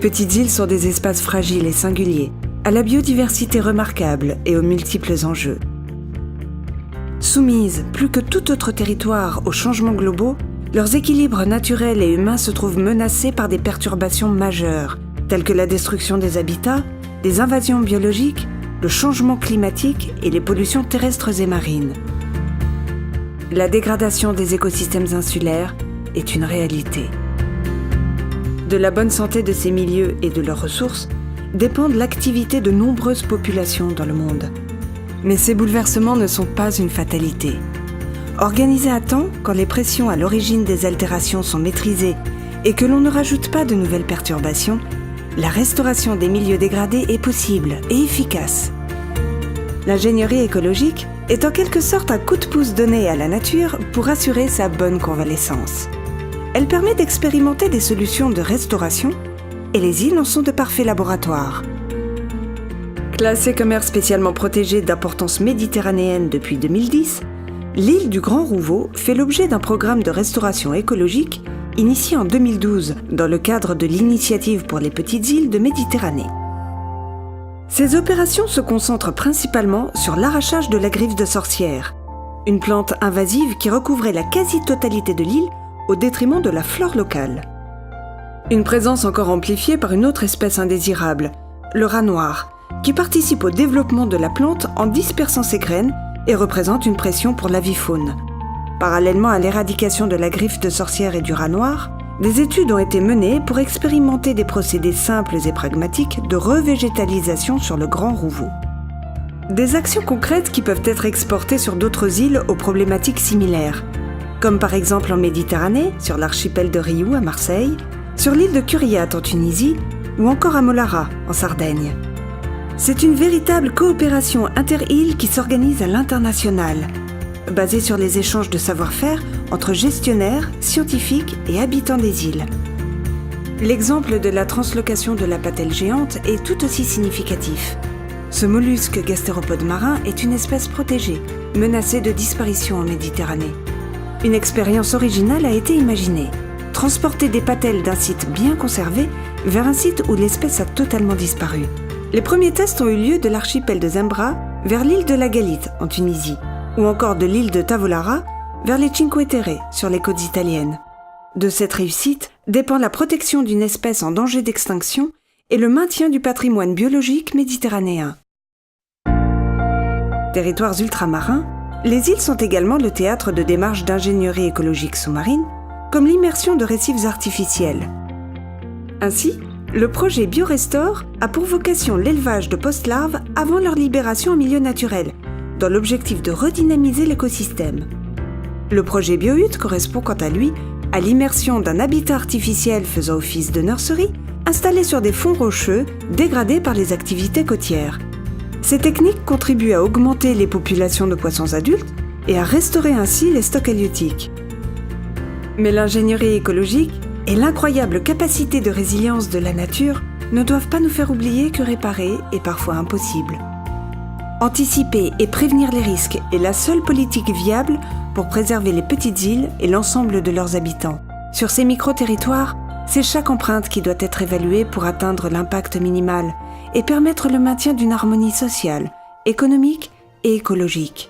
petites îles sont des espaces fragiles et singuliers, à la biodiversité remarquable et aux multiples enjeux. Soumises, plus que tout autre territoire, aux changements globaux, leurs équilibres naturels et humains se trouvent menacés par des perturbations majeures, telles que la destruction des habitats, les invasions biologiques, le changement climatique et les pollutions terrestres et marines. La dégradation des écosystèmes insulaires est une réalité. De la bonne santé de ces milieux et de leurs ressources dépendent l'activité de nombreuses populations dans le monde. Mais ces bouleversements ne sont pas une fatalité. Organisés à temps, quand les pressions à l'origine des altérations sont maîtrisées et que l'on ne rajoute pas de nouvelles perturbations, la restauration des milieux dégradés est possible et efficace. L'ingénierie écologique est en quelque sorte un coup de pouce donné à la nature pour assurer sa bonne convalescence. Elle permet d'expérimenter des solutions de restauration et les îles en sont de parfaits laboratoires. Classée comme aire spécialement protégée d'importance méditerranéenne depuis 2010, l'île du Grand Rouvreau fait l'objet d'un programme de restauration écologique initié en 2012 dans le cadre de l'Initiative pour les petites îles de Méditerranée. Ces opérations se concentrent principalement sur l'arrachage de la griffe de sorcière, une plante invasive qui recouvrait la quasi-totalité de l'île au détriment de la flore locale. Une présence encore amplifiée par une autre espèce indésirable, le rat noir, qui participe au développement de la plante en dispersant ses graines et représente une pression pour l'avifaune. Parallèlement à l'éradication de la griffe de sorcière et du rat noir, des études ont été menées pour expérimenter des procédés simples et pragmatiques de revégétalisation sur le Grand Rouvreau. Des actions concrètes qui peuvent être exportées sur d'autres îles aux problématiques similaires, comme par exemple en Méditerranée, sur l'archipel de Riou à Marseille, sur l'île de Curiat en Tunisie ou encore à Molara en Sardaigne. C'est une véritable coopération inter-îles qui s'organise à l'international, basée sur les échanges de savoir-faire entre gestionnaires, scientifiques et habitants des îles. L'exemple de la translocation de la patelle géante est tout aussi significatif. Ce mollusque gastéropode marin est une espèce protégée, menacée de disparition en Méditerranée. Une expérience originale a été imaginée. Transporter des patelles d'un site bien conservé vers un site où l'espèce a totalement disparu. Les premiers tests ont eu lieu de l'archipel de Zembra vers l'île de la Galite en Tunisie, ou encore de l'île de Tavolara vers les Cinque Terre sur les côtes italiennes. De cette réussite dépend la protection d'une espèce en danger d'extinction et le maintien du patrimoine biologique méditerranéen. Territoires ultramarins, les îles sont également le théâtre de démarches d'ingénierie écologique sous-marine, comme l'immersion de récifs artificiels. Ainsi, le projet BioRestore a pour vocation l'élevage de post-larves avant leur libération en milieu naturel, dans l'objectif de redynamiser l'écosystème. Le projet BioHutte correspond quant à lui à l'immersion d'un habitat artificiel faisant office de nurserie, installé sur des fonds rocheux dégradés par les activités côtières. Ces techniques contribuent à augmenter les populations de poissons adultes et à restaurer ainsi les stocks halieutiques. Mais l'ingénierie écologique et l'incroyable capacité de résilience de la nature ne doivent pas nous faire oublier que réparer est parfois impossible. Anticiper et prévenir les risques est la seule politique viable pour préserver les petites îles et l'ensemble de leurs habitants. Sur ces micro-territoires, c'est chaque empreinte qui doit être évaluée pour atteindre l'impact minimal et permettre le maintien d'une harmonie sociale, économique et écologique.